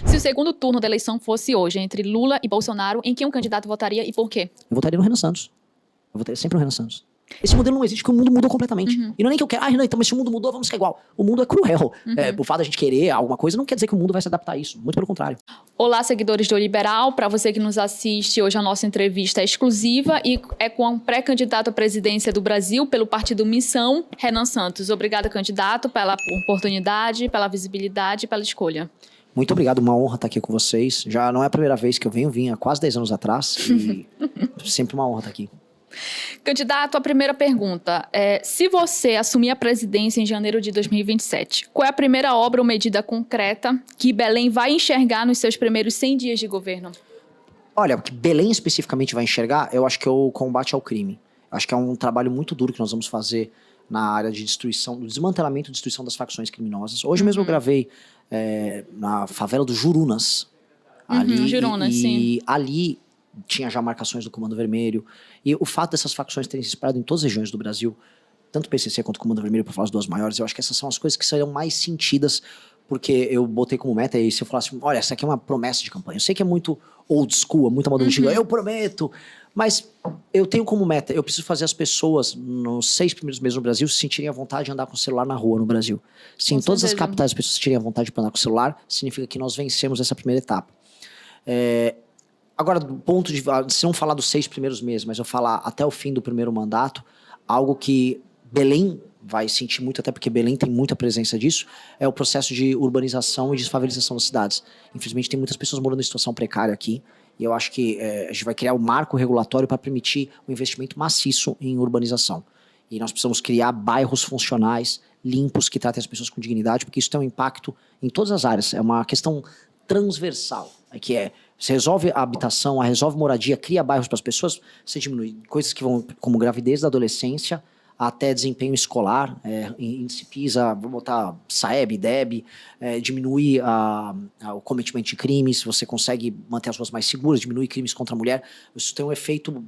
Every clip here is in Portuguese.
Se o segundo turno da eleição fosse hoje, entre Lula e Bolsonaro, em que um candidato votaria e por quê? Eu votaria no Renan Santos. Eu votaria sempre no Renan Santos. Esse modelo não existe porque o mundo mudou completamente. E não é nem que eu quero, Renan, então, mas se o mundo mudou, vamos ficar igual. O mundo é cruel. O fato da gente querer alguma coisa não quer dizer que o mundo vai se adaptar a isso. Muito pelo contrário. Olá, seguidores do Liberal. Para você que nos assiste, hoje a nossa entrevista é exclusiva e é com o pré-candidato à presidência do Brasil pelo partido Missão, Renan Santos. Obrigada, candidato, pela oportunidade, pela visibilidade e pela escolha. Muito obrigado, uma honra estar aqui com vocês. Já não é a primeira vez que eu venho há quase 10 anos atrás. E sempre uma honra estar aqui. Candidato, a primeira pergunta é: se você assumir a presidência em janeiro de 2027, qual é a primeira obra ou medida concreta que Belém vai enxergar nos seus primeiros 100 dias de governo? Olha, o que Belém especificamente vai enxergar, eu acho que é o combate ao crime. Acho que é um trabalho muito duro que nós vamos fazer na área de destruição, do desmantelamento e destruição das facções criminosas. Hoje mesmo eu gravei na favela do Jurunas. Ali, Jurunas, sim. Ali tinha já marcações do Comando Vermelho. E o fato dessas facções terem se espalhado em todas as regiões do Brasil, tanto o PCC quanto o Comando Vermelho, para falar as duas maiores, eu acho que essas são as coisas que serão mais sentidas, porque eu botei como meta, e se eu falasse, olha, essa aqui é uma promessa de campanha. Eu sei que é muito old school, é muita moda antiga, eu prometo, mas eu tenho como meta, eu preciso fazer as pessoas, nos 6 primeiros meses no Brasil, se sentirem à vontade de andar com o celular na rua no Brasil. Se em todas as capitais as pessoas se sentirem à vontade de andar com o celular, significa que nós vencemos essa primeira etapa. Agora, do ponto de... Se não falar dos 6 primeiros meses, mas eu falar até o fim do primeiro mandato, algo que Belém vai sentir muito, até porque Belém tem muita presença disso, é o processo de urbanização e desfavelização das cidades. Infelizmente, tem muitas pessoas morando em situação precária aqui, e eu acho que a gente vai criar um marco regulatório para permitir um investimento maciço em urbanização. E nós precisamos criar bairros funcionais, limpos, que tratem as pessoas com dignidade, porque isso tem um impacto em todas as áreas. É uma questão transversal, que você resolve a habitação, resolve moradia, cria bairros para as pessoas, você diminui coisas que vão, como gravidez da adolescência, até desempenho escolar, índice PISA, vou botar SAEB, DEB, diminui o cometimento de crimes, você consegue manter as ruas mais seguras, diminui crimes contra a mulher. Isso tem um efeito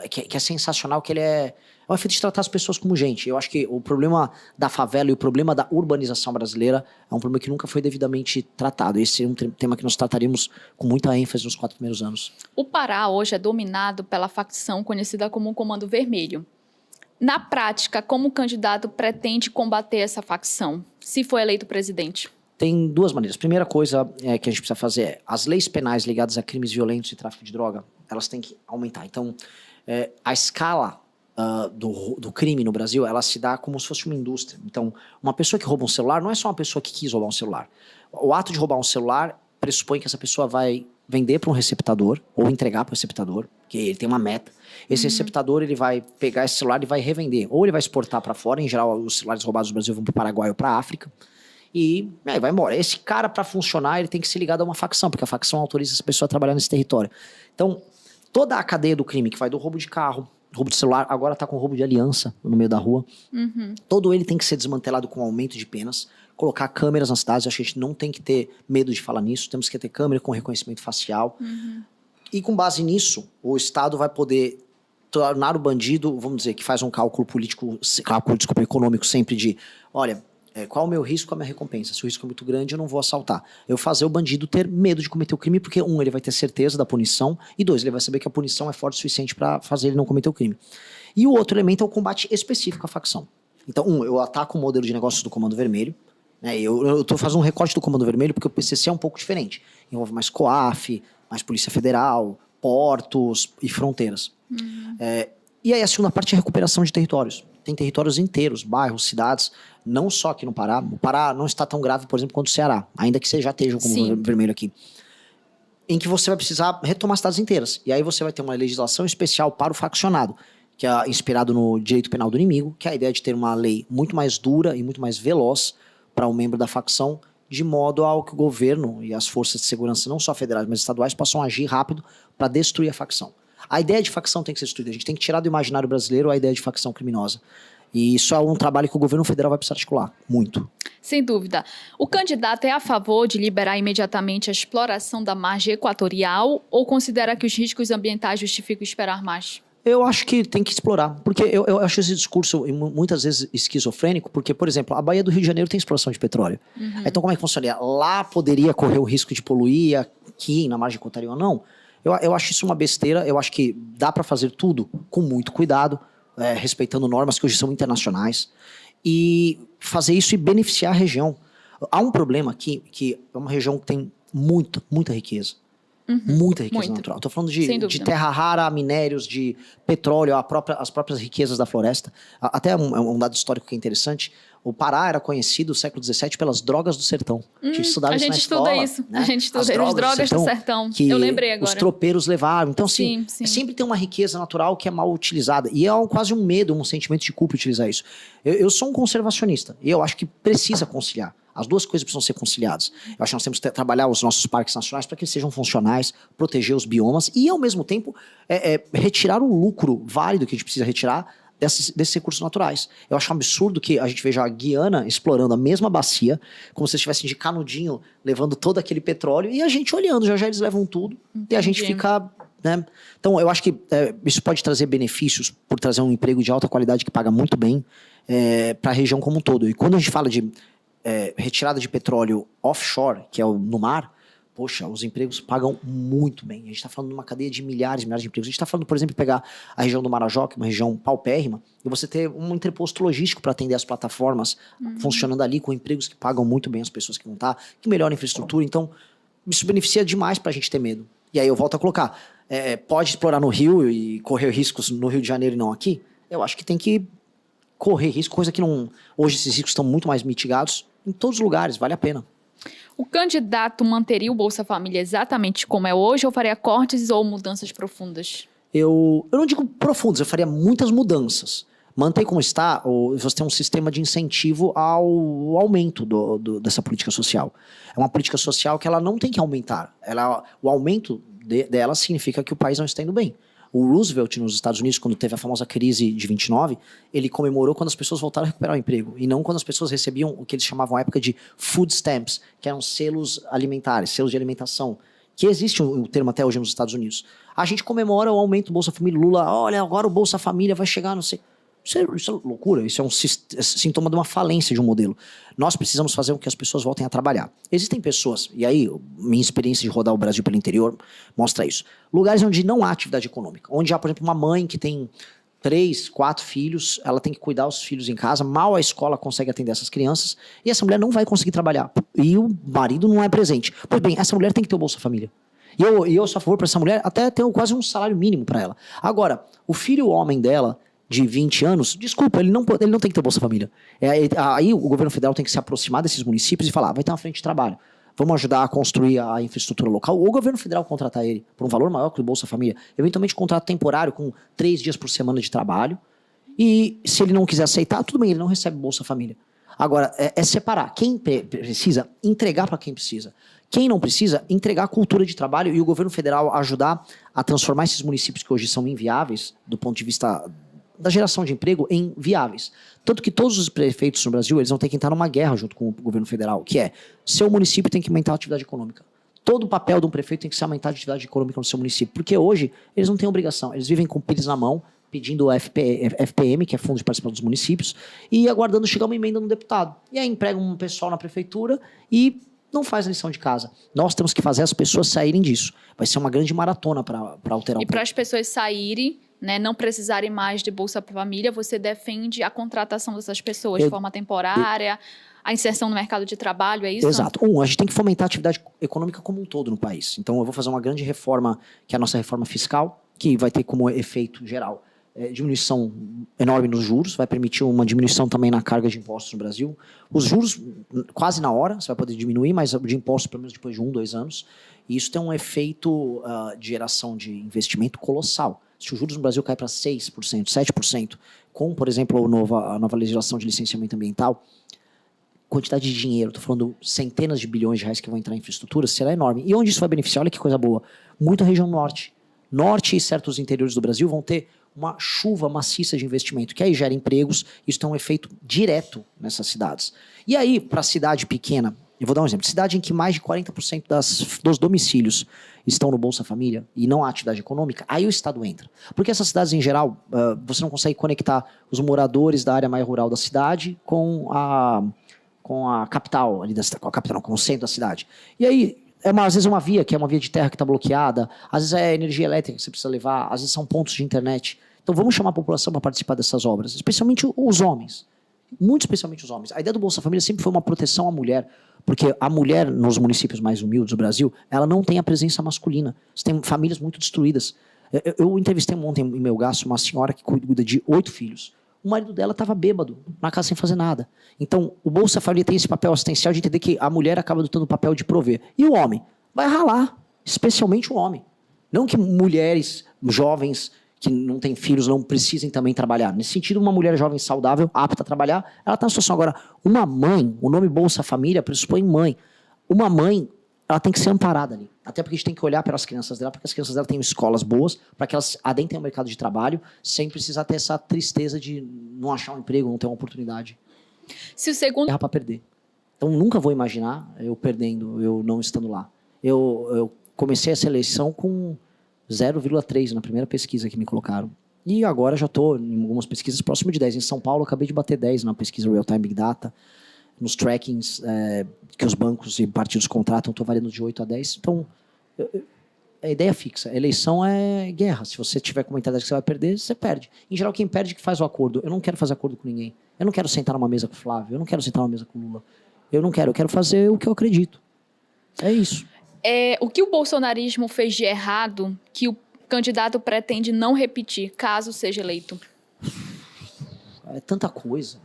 que é sensacional, que ele é um efeito de tratar as pessoas como gente. Eu acho que o problema da favela e o problema da urbanização brasileira é um problema que nunca foi devidamente tratado. Esse é um tema que nós trataríamos com muita ênfase nos 4 primeiros anos. O Pará hoje é dominado pela facção conhecida como o Comando Vermelho. Na prática, como o candidato pretende combater essa facção, se for eleito presidente? Tem 2 maneiras. A primeira coisa que a gente precisa fazer é as leis penais ligadas a crimes violentos e tráfico de droga, elas têm que aumentar. Então, a escala do crime no Brasil, ela se dá como se fosse uma indústria. Então, uma pessoa que rouba um celular não é só uma pessoa que quis roubar um celular. O ato de roubar um celular pressupõe que essa pessoa vai vender para um receptador ou entregar para o receptador, que ele tem uma meta. Esse receptador, ele vai pegar esse celular e vai revender. Ou ele vai exportar para fora, em geral os celulares roubados do Brasil vão para o Paraguai ou para a África, e aí vai embora. Esse cara, para funcionar, ele tem que ser ligado a uma facção, porque a facção autoriza essa pessoa a trabalhar nesse território. Então, toda a cadeia do crime, que vai do roubo de carro, roubo de celular, agora está com roubo de aliança no meio da rua. Todo ele tem que ser desmantelado com aumento de penas, colocar câmeras nas cidades. Eu acho que a gente não tem que ter medo de falar nisso, temos que ter câmera com reconhecimento facial. E com base nisso, o Estado vai poder tornar o bandido, vamos dizer, que faz um cálculo econômico sempre de, olha, qual o meu risco, qual a minha recompensa? Se o risco é muito grande, eu não vou assaltar. Eu fazer o bandido ter medo de cometer o crime, porque ele vai ter certeza da punição, e 2, ele vai saber que a punição é forte o suficiente para fazer ele não cometer o crime. E o outro elemento é o combate específico à facção. Então, eu ataco o modelo de negócios do Comando Vermelho, eu estou fazendo um recorte do Comando Vermelho porque o PCC é um pouco diferente. Envolve mais COAF, mais Polícia Federal, portos e fronteiras. E aí a segunda parte é a recuperação de territórios. Tem territórios inteiros, bairros, cidades, não só aqui no Pará. O Pará não está tão grave, por exemplo, quanto o Ceará, ainda que você já esteja com o vermelho aqui. Em que você vai precisar retomar cidades inteiras. E aí você vai ter uma legislação especial para o faccionado, que é inspirado no direito penal do inimigo, que é a ideia de ter uma lei muito mais dura e muito mais veloz para um membro da facção, de modo ao que o governo e as forças de segurança, não só federais, mas estaduais, possam agir rápido para destruir a facção. A ideia de facção tem que ser destruída. A gente tem que tirar do imaginário brasileiro a ideia de facção criminosa. E isso é um trabalho que o governo federal vai precisar articular, muito. Sem dúvida. O candidato é a favor de liberar imediatamente a exploração da margem equatorial ou considera que os riscos ambientais justificam esperar mais? Eu acho que tem que explorar, porque eu acho esse discurso muitas vezes esquizofrênico, porque, por exemplo, a Baía do Rio de Janeiro tem exploração de petróleo. Então, como é que funcionaria? Lá poderia correr o risco de poluir, aqui na margem equatorial não? Eu acho isso uma besteira, eu acho que dá para fazer tudo com muito cuidado, respeitando normas que hoje são internacionais, e fazer isso e beneficiar a região. Há um problema aqui, que é uma região que tem muita riqueza. Muita riqueza natural. Estou falando de terra rara, minérios, de petróleo, as próprias riquezas da floresta. Até um dado histórico que é interessante. O Pará era conhecido no século XVII pelas drogas do sertão. A gente estudava isso na escola. A gente estuda isso. As drogas do sertão. Que eu lembrei agora. Os tropeiros levaram. Então, assim, sempre tem uma riqueza natural que é mal utilizada. E é quase um medo, um sentimento de culpa utilizar isso. Eu sou um conservacionista. E eu acho que precisa conciliar. As duas coisas precisam ser conciliadas. Eu acho que nós temos que trabalhar os nossos parques nacionais para que eles sejam funcionais, proteger os biomas e, ao mesmo tempo, retirar o lucro válido que a gente precisa retirar desses recursos naturais. Eu acho um absurdo que a gente veja a Guiana explorando a mesma bacia, como se estivessem de canudinho, levando todo aquele petróleo, e a gente olhando, já eles levam tudo, e a gente fica... Né? Então, eu acho que isso pode trazer benefícios por trazer um emprego de alta qualidade que paga muito bem para a região como um todo. E quando a gente fala de retirada de petróleo offshore, que é no mar, poxa, os empregos pagam muito bem. A gente está falando de uma cadeia de milhares e milhares de empregos. A gente está falando, por exemplo, de pegar a região do Marajó, que é uma região paupérrima, e você ter um entreposto logístico para atender as plataformas funcionando ali, com empregos que pagam muito bem as pessoas que vão estar, que melhoram a infraestrutura. Então, isso beneficia demais para a gente ter medo. E aí eu volto a colocar, pode explorar no Rio e correr riscos no Rio de Janeiro e não aqui? Eu acho que tem que correr risco, coisa que não... Hoje esses riscos estão muito mais mitigados em todos os lugares, vale a pena. O candidato manteria o Bolsa Família exatamente como é hoje ou faria cortes ou mudanças profundas? Eu não digo profundas, eu faria muitas mudanças. Manter como está, você tem um sistema de incentivo ao aumento dessa política social. É uma política social que ela não tem que aumentar. O aumento dela significa que o país não está indo bem. O Roosevelt, nos Estados Unidos, quando teve a famosa crise de 29, ele comemorou quando as pessoas voltaram a recuperar o emprego, e não quando as pessoas recebiam o que eles chamavam à época de food stamps, que eram selos alimentares, selos de alimentação, que existe o termo até hoje nos Estados Unidos. A gente comemora o aumento do Bolsa Família. Lula, olha, agora o Bolsa Família vai chegar, não sei... Isso é loucura, isso é um sintoma de uma falência de um modelo. Nós precisamos fazer com que as pessoas voltem a trabalhar. Existem pessoas, e aí minha experiência de rodar o Brasil pelo interior mostra isso, lugares onde não há atividade econômica, onde há, por exemplo, uma mãe que tem 3, 4 filhos, ela tem que cuidar dos filhos em casa, mal a escola consegue atender essas crianças, e essa mulher não vai conseguir trabalhar, e o marido não é presente. Pois bem, essa mulher tem que ter o Bolsa Família. E eu sou a favor para essa mulher até ter quase um salário mínimo para ela. Agora, o filho homem dela, de 20 anos, desculpa, ele não tem que ter Bolsa Família. Aí o governo federal tem que se aproximar desses municípios e falar, vai ter uma frente de trabalho, vamos ajudar a construir a infraestrutura local, ou o governo federal contratar ele por um valor maior que o Bolsa Família, eventualmente contrato temporário com 3 dias por semana de trabalho, e se ele não quiser aceitar, tudo bem, ele não recebe Bolsa Família. Agora, separar quem precisa, entregar para quem precisa. Quem não precisa, entregar a cultura de trabalho e o governo federal ajudar a transformar esses municípios que hoje são inviáveis, do ponto de vista da geração de emprego, em viáveis. Tanto que todos os prefeitos no Brasil, eles vão ter que entrar numa guerra junto com o governo federal, que é, seu município tem que aumentar a atividade econômica. Todo o papel de um prefeito tem que ser aumentar a atividade econômica no seu município, porque hoje eles não têm obrigação, eles vivem com pilhas na mão, pedindo o FPM, que é Fundo de Participação dos Municípios, e aguardando chegar uma emenda no deputado. E aí emprega um pessoal na prefeitura e não faz a lição de casa. Nós temos que fazer as pessoas saírem disso. Vai ser uma grande maratona para alterar E para as pessoas saírem, né, não precisarem mais de Bolsa Família, você defende a contratação dessas pessoas de forma temporária, a inserção no mercado de trabalho, é isso? Exato. A gente tem que fomentar a atividade econômica como um todo no país. Então eu vou fazer uma grande reforma, que é a nossa reforma fiscal, que vai ter como efeito geral diminuição enorme nos juros, vai permitir uma diminuição também na carga de impostos no Brasil. Os juros, quase na hora, você vai poder diminuir, mas de impostos pelo menos depois de 1, 2 anos. E isso tem um efeito de geração de investimento colossal. Se os juros no Brasil caem para 6%, 7%, com, por exemplo, a nova legislação de licenciamento ambiental, quantidade de dinheiro, estou falando centenas de bilhões de reais que vão entrar em infraestrutura, será enorme. E onde isso vai beneficiar? Olha que coisa boa. Muita região norte. Norte e certos interiores do Brasil vão ter uma chuva maciça de investimento, que aí gera empregos, isso tem um efeito direto nessas cidades. E aí, para a cidade pequena, Eu vou dar um exemplo. Cidade em que mais de 40% dos domicílios estão no Bolsa Família e não há atividade econômica, aí o Estado entra. Porque essas cidades, em geral, você não consegue conectar os moradores da área mais rural da cidade com a capital, ali com a capital, não, com o centro da cidade. E aí, às vezes é uma via, que é uma via de terra que está bloqueada, às vezes é energia elétrica que você precisa levar, às vezes são pontos de internet. Então vamos chamar a população para participar dessas obras, especialmente os homens. Muito especialmente os homens. A ideia do Bolsa Família sempre foi uma proteção à mulher, porque a mulher, nos municípios mais humildes do Brasil, ela não tem a presença masculina. Você tem famílias muito destruídas. Eu entrevistei ontem em Melgaço uma senhora que cuida de 8 filhos. O marido dela estava bêbado, na casa sem fazer nada. Então, o Bolsa Família tem esse papel assistencial de entender que a mulher acaba adotando o papel de prover. E o homem? Vai ralar, especialmente o homem. Não que mulheres jovens que não têm filhos não precisem também trabalhar. Nesse sentido, uma mulher jovem saudável, apta a trabalhar, ela está na situação. Agora, uma mãe, o nome Bolsa Família pressupõe mãe. Uma mãe, ela tem que ser amparada ali. Até porque a gente tem que olhar pelas crianças dela, porque as crianças dela têm escolas boas, para que elas adentrem ao mercado de trabalho, sem precisar ter essa tristeza de não achar um emprego, não ter uma oportunidade. Se o segundo... Erra para perder. Então, nunca vou imaginar eu perdendo, eu não estando lá. Eu comecei essa eleição com 0,3 na primeira pesquisa que me colocaram. E agora já estou em algumas pesquisas próximo de 10. Em São Paulo, acabei de bater 10 na pesquisa Real Time Big Data. Nos trackings que os bancos e partidos contratam, estou variando de 8 a 10. Então, a ideia é fixa. A eleição é guerra. Se você tiver com a mentalidade que você vai perder, você perde. Em geral, quem perde é que faz o acordo. Eu não quero fazer acordo com ninguém. Eu não quero sentar numa mesa com o Flávio. Eu não quero sentar numa mesa com o Lula. Eu quero fazer o que eu acredito. É isso. O que o bolsonarismo fez de errado que o candidato pretende não repetir, caso seja eleito? É tanta coisa.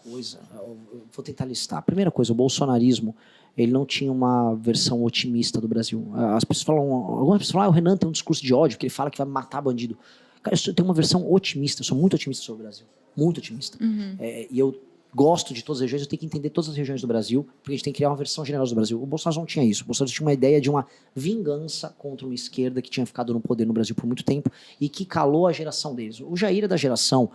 Eu vou tentar listar. Primeira coisa, o bolsonarismo, ele não tinha uma versão otimista do Brasil. As pessoas falam, algumas pessoas falam, o Renan tem um discurso de ódio, que ele fala que vai matar bandido. Cara, eu tenho uma versão otimista, eu sou muito otimista sobre o Brasil. Muito otimista. Uhum. E eu gosto de todas as regiões, eu tenho que entender todas as regiões do Brasil, porque a gente tem que criar uma versão generosa do Brasil. O Bolsonaro não tinha isso. O Bolsonaro tinha uma ideia de uma vingança contra uma esquerda que tinha ficado no poder no Brasil por muito tempo e que calou a geração deles. O Jair é da geração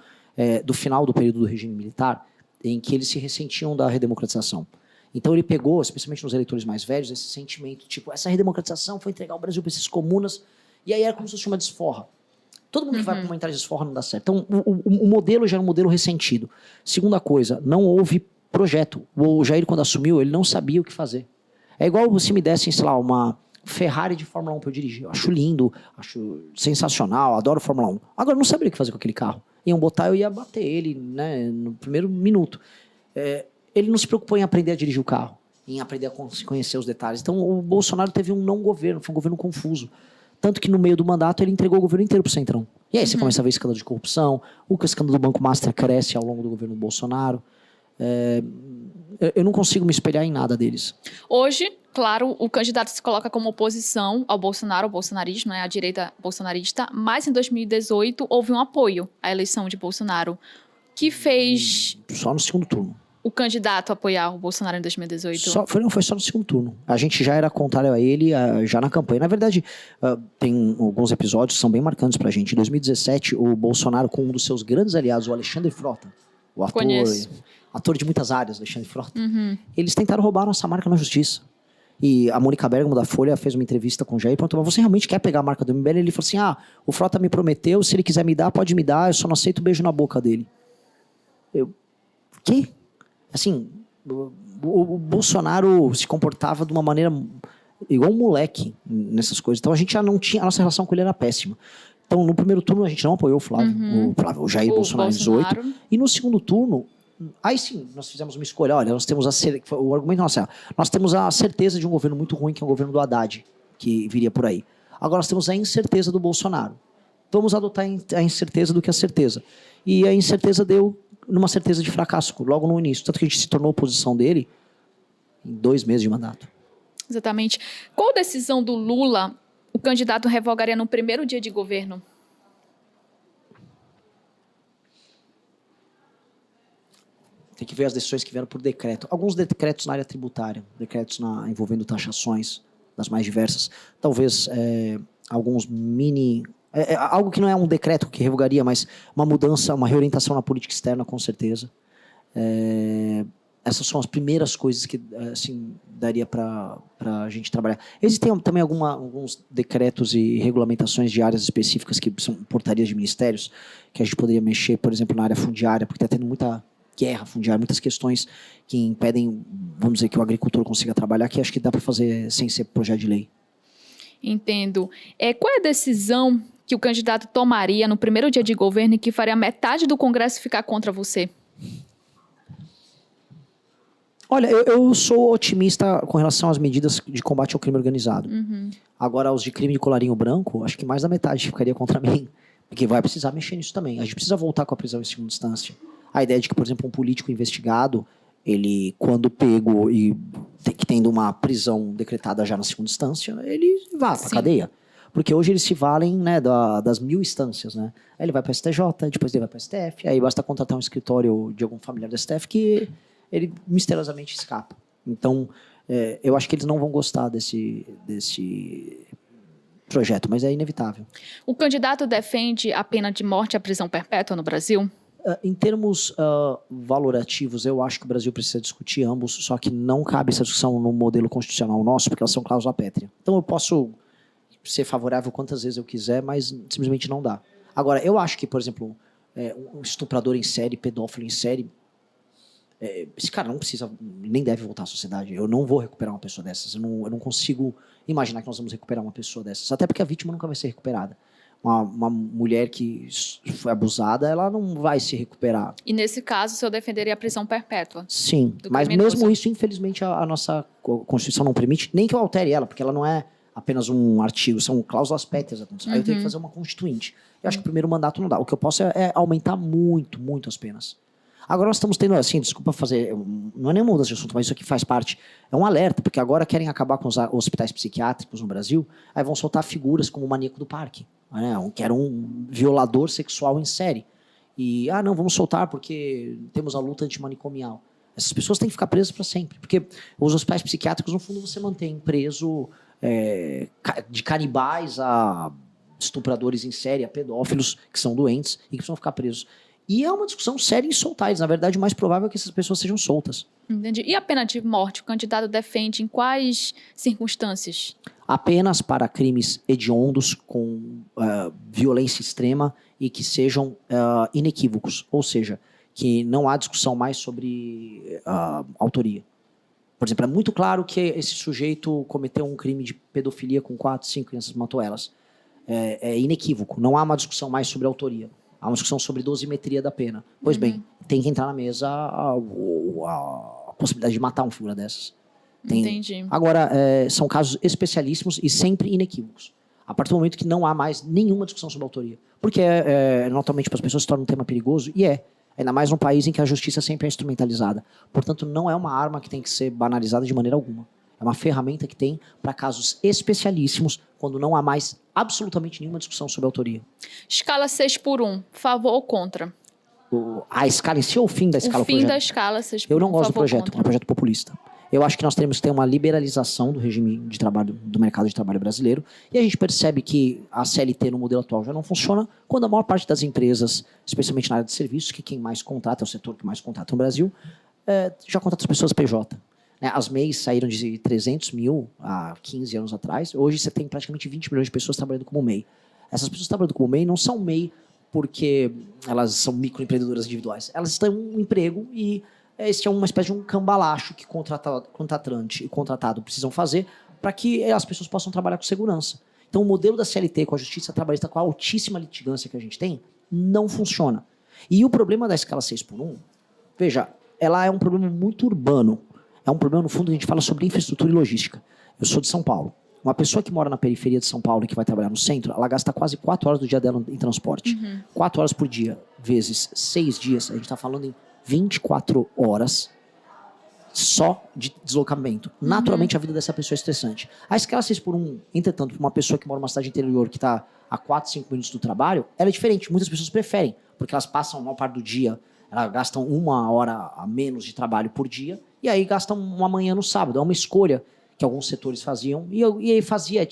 do final do período do regime militar, em que eles se ressentiam da redemocratização. Então ele pegou, especialmente nos eleitores mais velhos, esse sentimento, tipo, essa redemocratização foi entregar o Brasil para esses comunas, e aí era como se fosse uma desforra. Todo mundo que vai para uma entrada de desforra não dá certo. Então, o modelo já era um modelo ressentido. Segunda coisa, não houve projeto. O Jair, quando assumiu, ele não sabia o que fazer. É igual se me dessem, sei lá, uma Ferrari de Fórmula 1 para eu dirigir. Eu acho lindo, acho sensacional, adoro Fórmula 1. Agora, eu não sabia o que fazer com aquele carro. Iam botar, eu ia bater ele, né, no primeiro minuto. Ele não se preocupou em aprender a dirigir o carro, em aprender a conhecer os detalhes. Então, o Bolsonaro teve um não governo, foi um governo confuso. Tanto que no meio do mandato ele entregou o governo inteiro pro Centrão. E aí você começa a ver escândalo de corrupção, o escândalo do Banco Master cresce ao longo do governo do Bolsonaro. Eu não consigo me espelhar em nada deles. Hoje, claro, o candidato se coloca como oposição ao Bolsonaro, ao bolsonarismo, né, à direita bolsonarista, mas em 2018 houve um apoio à eleição de Bolsonaro, que fez Só no segundo turno. o candidato apoiar o Bolsonaro em 2018. Foi só no segundo turno. A gente já era contrário a ele já na campanha. Na verdade, tem alguns episódios que são bem marcantes pra gente. Em 2017, o Bolsonaro, com um dos seus grandes aliados, o Alexandre Frota, o ator de muitas áreas, Alexandre Frota, eles tentaram roubar a nossa marca na justiça. E a Mônica Bergamo, da Folha, fez uma entrevista com o Jair e perguntou, mas você realmente quer pegar a marca do MBL? Ele falou assim, o Frota me prometeu, se ele quiser me dar, pode me dar, eu só não aceito o beijo na boca dele. Que? Assim, o Bolsonaro se comportava de uma maneira igual um moleque nessas coisas. Então a gente já não tinha, a nossa relação com ele era péssima. Então no primeiro turno a gente não apoiou o Flávio, o Jair Bolsonaro em 18. E no segundo turno, aí sim, nós fizemos uma escolha. Olha, nós temos o argumento nosso é, nós temos a certeza de um governo muito ruim, que é o governo do Haddad, que viria por aí. Agora nós temos a incerteza do Bolsonaro. Vamos adotar a incerteza do que a certeza. E a incerteza deu numa certeza de fracasso, logo no início. Tanto que a gente se tornou oposição dele em 2 meses de mandato. Exatamente. Qual decisão do Lula o candidato revogaria no primeiro dia de governo? Tem que ver as decisões que vieram por decreto. Alguns decretos na área tributária, decretos envolvendo taxações das mais diversas. Talvez alguns mini... algo que não é um decreto que revogaria, mas uma mudança, uma reorientação na política externa, com certeza. essas são as primeiras coisas que, assim, daria para a gente trabalhar. Existem também alguns decretos e regulamentações de áreas específicas que são portarias de ministérios, que a gente poderia mexer, por exemplo, na área fundiária, porque está tendo muita guerra fundiária, muitas questões que impedem, vamos dizer, que o agricultor consiga trabalhar, que acho que dá para fazer sem ser projeto de lei. Entendo. Qual é a decisão que o candidato tomaria no primeiro dia de governo e que faria metade do Congresso ficar contra você? Olha, eu sou otimista com relação às medidas de combate ao crime organizado. Agora, os de crime de colarinho branco, acho que mais da metade ficaria contra mim, porque vai precisar mexer nisso também. A gente precisa voltar com a prisão em segunda instância. A ideia de que, por exemplo, um político investigado, ele, quando pego e tendo uma prisão decretada já na segunda instância, ele vá para a cadeia. Porque hoje eles se valem, né, das 1000 instâncias, né? Aí ele vai para o STJ, depois ele vai para o STF, aí basta contratar um escritório de algum familiar do STF que ele misteriosamente escapa. Então, eu acho que eles não vão gostar desse projeto, mas é inevitável. O candidato defende a pena de morte e a prisão perpétua no Brasil? Em termos valorativos, eu acho que o Brasil precisa discutir ambos, só que não cabe essa discussão no modelo constitucional nosso, porque elas são cláusula pétrea. Então eu posso ser favorável quantas vezes eu quiser, mas simplesmente não dá. Agora, eu acho que, por exemplo, um estuprador em série, pedófilo em série, esse cara não precisa, nem deve voltar à sociedade. Eu não vou recuperar uma pessoa dessas. Eu não consigo imaginar que nós vamos recuperar uma pessoa dessas. Até porque a vítima nunca vai ser recuperada. Uma mulher que foi abusada, ela não vai se recuperar. E nesse caso, o senhor defenderia a prisão perpétua? Sim, mas mesmo isso, infelizmente, a nossa Constituição não permite, nem que eu altere ela, porque ela não é apenas um artigo, são cláusulas pétreas. Aí eu tenho que fazer uma constituinte. Eu acho que o primeiro mandato não dá. O que eu posso é aumentar muito, muito as penas. Agora nós estamos tendo, assim, desculpa fazer, não é nenhuma mudança de assunto, mas isso aqui faz parte, é um alerta, porque agora querem acabar com os hospitais psiquiátricos no Brasil, aí vão soltar figuras como o maníaco do parque, né, que era um violador sexual em série. E, não, vamos soltar porque temos a luta antimanicomial. Essas pessoas têm que ficar presas para sempre, porque os hospitais psiquiátricos, no fundo, você mantém preso de canibais a estupradores em série, a pedófilos que são doentes e que precisam ficar presos. E é uma discussão séria em soltar eles. Na verdade, o mais provável é que essas pessoas sejam soltas. Entendi. E a pena de morte? O candidato defende em quais circunstâncias? Apenas para crimes hediondos com violência extrema e que sejam inequívocos. Ou seja, que não há discussão mais sobre autoria. Por exemplo, é muito claro que esse sujeito cometeu um crime de pedofilia com 4, 5 crianças, matou elas. É inequívoco. Não há uma discussão mais sobre autoria. Há uma discussão sobre dosimetria da pena. Pois bem, tem que entrar na mesa a possibilidade de matar uma figura dessas. Entendi. Agora, são casos especialíssimos e sempre inequívocos. A partir do momento que não há mais nenhuma discussão sobre autoria. Porque, naturalmente, para as pessoas se torna um tema perigoso, e ainda mais num país em que a justiça sempre é instrumentalizada. Portanto, não é uma arma que tem que ser banalizada de maneira alguma. É uma ferramenta que tem para casos especialíssimos, quando não há mais absolutamente nenhuma discussão sobre autoria. Escala 6x1, favor ou contra? A escala em si ou o fim da escala? O fim da escala 6x1, eu não gosto do projeto, contra. é um projeto populista. Eu acho que nós temos que ter uma liberalização do regime de trabalho, do mercado de trabalho brasileiro, e a gente percebe que a CLT no modelo atual já não funciona, quando a maior parte das empresas, especialmente na área de serviços, que quem mais contrata, é o setor que mais contrata no Brasil, já contrata as pessoas PJ. As MEIs saíram de 300 mil há 15 anos atrás. Hoje você tem praticamente 20 milhões de pessoas trabalhando como MEI. Essas pessoas trabalhando como MEI não são MEI porque elas são microempreendedoras individuais. Elas têm um emprego e esse é uma espécie de um cambalacho que contratante e contratado precisam fazer para que as pessoas possam trabalhar com segurança. Então o modelo da CLT com a justiça trabalhista, com a altíssima litigância que a gente tem, não funciona. E o problema da escala 6x1, veja, ela é um problema muito urbano. É um problema, no fundo, que a gente fala sobre infraestrutura e logística. Eu sou de São Paulo. Uma pessoa que mora na periferia de São Paulo e que vai trabalhar no centro, ela gasta quase 4 horas do dia dela em transporte. 4 horas por dia, vezes 6 dias, a gente está falando em 24 horas só de deslocamento. Naturalmente, a vida dessa pessoa é estressante. A escala 6x1, entretanto, para uma pessoa que mora numa cidade interior que está a 4, 5 minutos do trabalho, ela é diferente. Muitas pessoas preferem, porque elas passam a maior parte do dia, elas gastam 1 hora a menos de trabalho por dia, e aí gastam uma manhã no sábado. É uma escolha que alguns setores faziam, e aí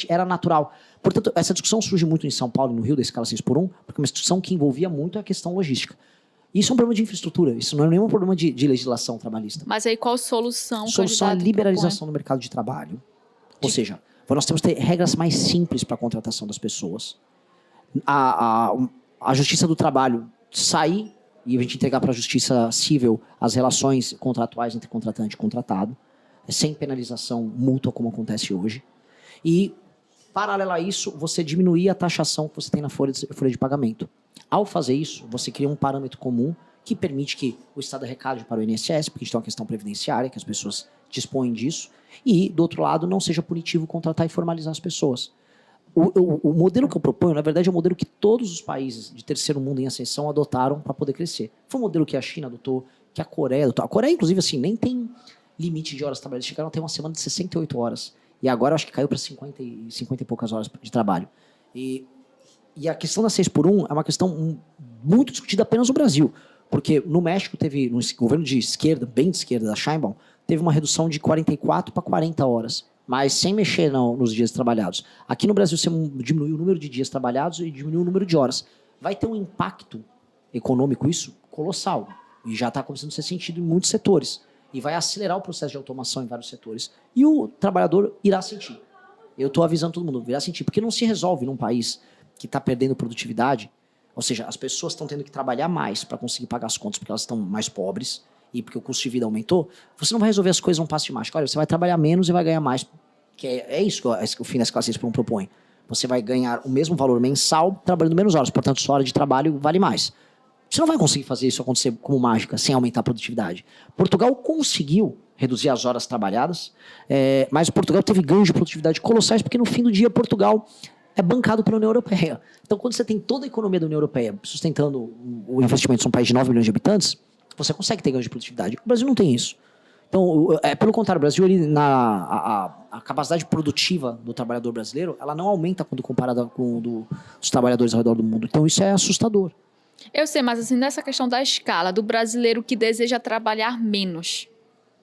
era natural. Portanto, essa discussão surge muito em São Paulo e no Rio, da escala 6x1, porque é uma discussão que envolvia muito a questão logística. Isso é um problema de infraestrutura, isso não é nenhum problema de legislação trabalhista. Mas aí qual solução? A solução é a liberalização do mercado de trabalho. Ou seja, nós temos que ter regras mais simples para a contratação das pessoas. A Justiça do Trabalho sair e a gente entregar para a Justiça Civil as relações contratuais entre contratante e contratado, sem penalização mútua como acontece hoje. E, paralelo a isso, você diminuir a taxação que você tem na folha de pagamento. Ao fazer isso, você cria um parâmetro comum que permite que o Estado arrecade para o INSS, porque a gente tem uma questão previdenciária, que as pessoas dispõem disso, e, do outro lado, não seja punitivo contratar e formalizar as pessoas. O modelo que eu proponho, na verdade, é o modelo que todos os países de terceiro mundo em ascensão adotaram para poder crescer. Foi um modelo que a China adotou, que a Coreia adotou. A Coreia, inclusive, assim, nem tem limite de horas trabalhadas. Chegaram a ter uma semana de 68 horas. E agora, eu acho que caiu para 50 e poucas horas de trabalho. E a questão da 6x1 é uma questão muito discutida apenas no Brasil. Porque no México teve, no governo de esquerda, bem de esquerda, da Sheinbaum, teve uma redução de 44 para 40 horas. Mas sem mexer nos dias trabalhados. Aqui no Brasil, você diminuiu o número de dias trabalhados e diminuiu o número de horas. Vai ter um impacto econômico isso colossal. E já está começando a ser sentido em muitos setores. E vai acelerar o processo de automação em vários setores. E o trabalhador irá sentir. Eu estou avisando todo mundo, irá sentir. Porque não se resolve num país que está perdendo produtividade. Ou seja, as pessoas estão tendo que trabalhar mais para conseguir pagar as contas porque elas estão mais pobres. E porque o custo de vida aumentou, você não vai resolver as coisas num passo de mágica. Olha, você vai trabalhar menos e vai ganhar mais. Que é isso que o fim da escala 6x1 propõe. Você vai ganhar o mesmo valor mensal trabalhando menos horas. Portanto, sua hora de trabalho vale mais. Você não vai conseguir fazer isso acontecer como mágica, sem aumentar a produtividade. Portugal conseguiu reduzir as horas trabalhadas, mas Portugal teve ganhos de produtividade colossais, porque no fim do dia Portugal é bancado pela União Europeia. Então, quando você tem toda a economia da União Europeia sustentando o investimento, são um país de 9 milhões de habitantes, você consegue ter ganhos de produtividade. O Brasil não tem isso. Então, pelo contrário, o Brasil, a capacidade produtiva do trabalhador brasileiro, ela não aumenta quando comparada com os trabalhadores ao redor do mundo. Então, isso é assustador. Eu sei, mas assim, nessa questão da escala, do brasileiro que deseja trabalhar menos,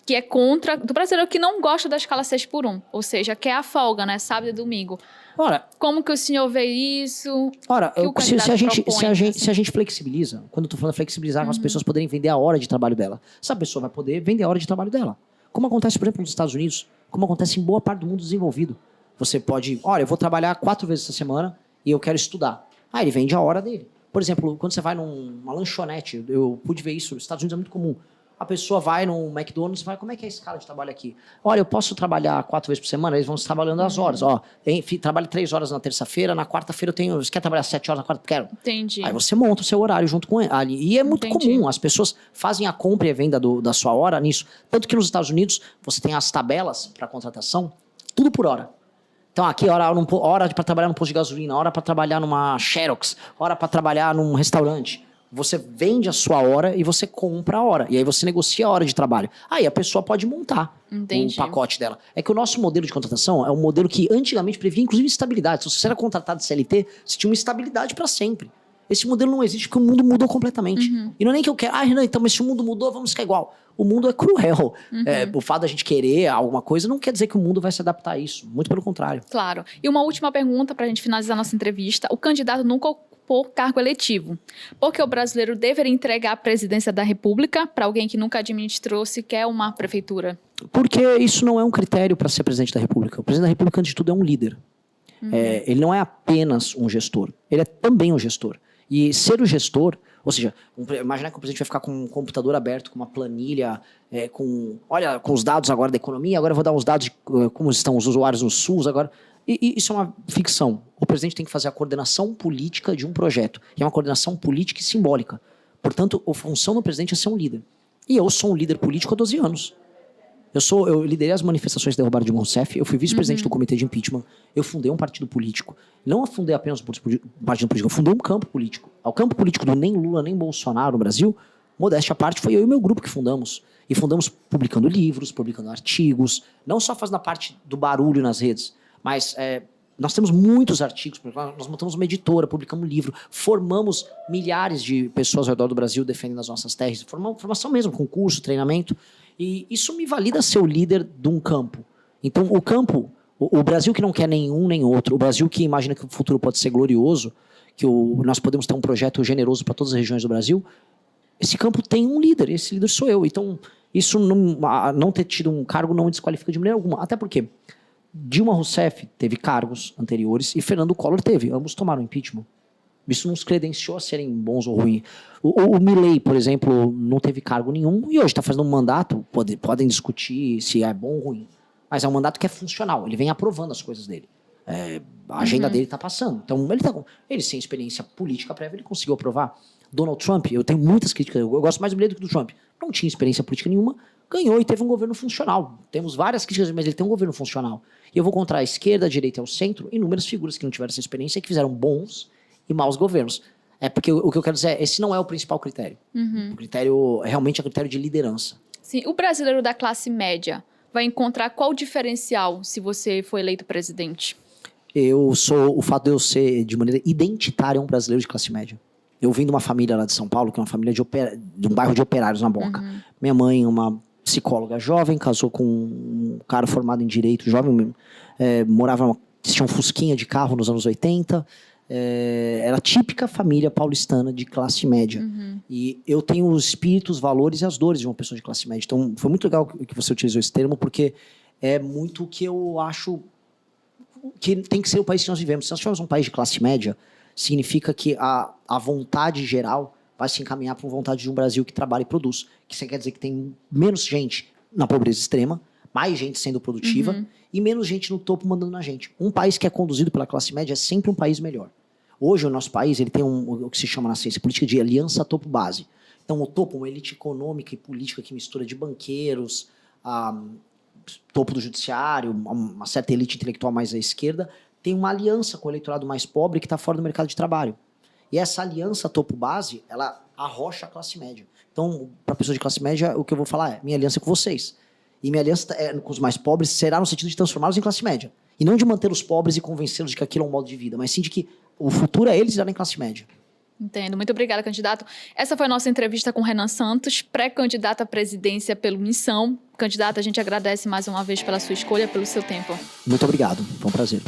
que é contra, do brasileiro que não gosta da escala 6x1, ou seja, quer a folga, né, sábado e domingo. Ora, como que o senhor vê isso? Ora, se a gente flexibiliza, quando eu estou falando flexibilizar, as pessoas poderem vender a hora de trabalho dela, essa pessoa vai poder vender a hora de trabalho dela. Como acontece, por exemplo, nos Estados Unidos, como acontece em boa parte do mundo desenvolvido. Você pode, olha, eu vou trabalhar 4 vezes essa semana e eu quero estudar. Ah, ele vende a hora dele. Por exemplo, quando você vai numa lanchonete, eu pude ver isso, nos Estados Unidos é muito comum. A pessoa vai no McDonald's e fala, como é que é a escala de trabalho aqui? Olha, eu posso trabalhar 4 vezes por semana? Eles vão trabalhando as horas. Ó, trabalho 3 horas na terça-feira, na quarta-feira você quer trabalhar 7 horas na quarta? Quero. Entendi. Aí você monta o seu horário junto com ele. E é muito comum, as pessoas fazem a compra e a venda da sua hora nisso. Tanto que nos Estados Unidos, você tem as tabelas para contratação, tudo por hora. Então aqui, hora para trabalhar num posto de gasolina, hora para trabalhar numa Xerox, hora para trabalhar num restaurante. Você vende a sua hora e você compra a hora. E aí você negocia a hora de trabalho. Aí a pessoa pode montar o pacote dela. É que o nosso modelo de contratação é um modelo que antigamente previa, inclusive, estabilidade. Se você era contratado de CLT, você tinha uma estabilidade para sempre. Esse modelo não existe porque o mundo mudou completamente. E não é nem que eu quero, Renan, então, mas se o mundo mudou, vamos ficar igual. O mundo é cruel. O fato da gente querer alguma coisa não quer dizer que o mundo vai se adaptar a isso. Muito pelo contrário. Claro. E uma última pergunta para a gente finalizar nossa entrevista. O candidato nunca ocupou cargo eletivo. Por que o brasileiro deveria entregar a presidência da República para alguém que nunca administrou sequer uma prefeitura? Porque isso não é um critério para ser presidente da República. O presidente da República, antes de tudo, é um líder. Ele não é apenas um gestor. Ele é também um gestor. E ser o gestor, ou seja, imaginar que o presidente vai ficar com um computador aberto, com uma planilha, com os dados agora da economia, agora eu vou dar os dados de como estão os usuários no SUS agora. E isso é uma ficção. O presidente tem que fazer a coordenação política de um projeto. E é uma coordenação política e simbólica. Portanto, a função do presidente é ser um líder. E eu sou um líder político há 12 anos. Eu liderei as manifestações de derrubada de Rousseff, eu fui vice-presidente do comitê de impeachment, eu fundei um partido político. Não fundei apenas um partido político, eu fundei um campo político. O campo político do nem Lula nem Bolsonaro no Brasil, modéstia à parte, foi eu e meu grupo que fundamos. E fundamos publicando livros, publicando artigos, não só fazendo a parte do barulho nas redes, mas nós temos muitos artigos, nós montamos uma editora, publicamos um livro, formamos milhares de pessoas ao redor do Brasil defendendo as nossas terras, formação mesmo, concurso, treinamento. E isso me valida ser o líder de um campo. Então, o campo, o Brasil que não quer nenhum nem outro, o Brasil que imagina que o futuro pode ser glorioso, que nós podemos ter um projeto generoso para todas as regiões do Brasil, esse campo tem um líder, esse líder sou eu. Então, isso não ter tido um cargo não me desqualifica de maneira alguma. Até porque Dilma Rousseff teve cargos anteriores e Fernando Collor teve. Ambos tomaram impeachment. Isso não os credenciou a serem bons ou ruins. O Milei, por exemplo, não teve cargo nenhum e hoje está fazendo um mandato, podem discutir se é bom ou ruim, mas é um mandato que é funcional, ele vem aprovando as coisas dele. A agenda dele está passando. Então, ele sem experiência política prévia, ele conseguiu aprovar. Donald Trump, eu tenho muitas críticas, eu gosto mais do Milei do que do Trump. Não tinha experiência política nenhuma, ganhou e teve um governo funcional. Temos várias críticas, mas ele tem um governo funcional. E eu vou contra a esquerda, a direita e o centro, inúmeras figuras que não tiveram essa experiência e que fizeram bons e maus governos. Porque o que eu quero dizer é, esse não é o principal critério. O critério realmente é critério de liderança. Sim, o brasileiro da classe média vai encontrar qual diferencial se você for eleito presidente? O fato de eu ser, de maneira identitária, um brasileiro de classe média. Eu vim de uma família lá de São Paulo, que é uma família de um bairro de operários na Moca. Minha mãe, uma psicóloga jovem, casou com um cara formado em direito, jovem, tinha um fusquinha de carro nos anos 80, era a típica família paulistana de classe média. E eu tenho os espíritos, os valores e as dores de uma pessoa de classe média. Então, foi muito legal que você utilizou esse termo, porque é muito o que eu acho que tem que ser o país que nós vivemos. Se nós tivermos um país de classe média, significa que a vontade geral vai se encaminhar para uma vontade de um Brasil que trabalha e produz. Que isso quer dizer que tem menos gente na pobreza extrema, mais gente sendo produtiva e menos gente no topo mandando na gente. Um país que é conduzido pela classe média é sempre um país melhor. Hoje, o nosso país ele tem o que se chama na ciência política de aliança topo-base. Então, o topo é uma elite econômica e política que mistura de banqueiros, topo do judiciário, uma certa elite intelectual mais à esquerda, tem uma aliança com o eleitorado mais pobre que está fora do mercado de trabalho. E essa aliança topo-base, ela arrocha a classe média. Então, para pessoa de classe média, o que eu vou falar é, minha aliança é com vocês. E minha aliança com os mais pobres será no sentido de transformá-los em classe média. E não de manter os pobres e convencê-los de que aquilo é um modo de vida, mas sim de que o futuro é eles irem em classe média. Entendo. Muito obrigada, candidato. Essa foi a nossa entrevista com Renan Santos, pré-candidato à presidência pelo Missão. Candidato, a gente agradece mais uma vez pela sua escolha, pelo seu tempo. Muito obrigado. Foi um prazer.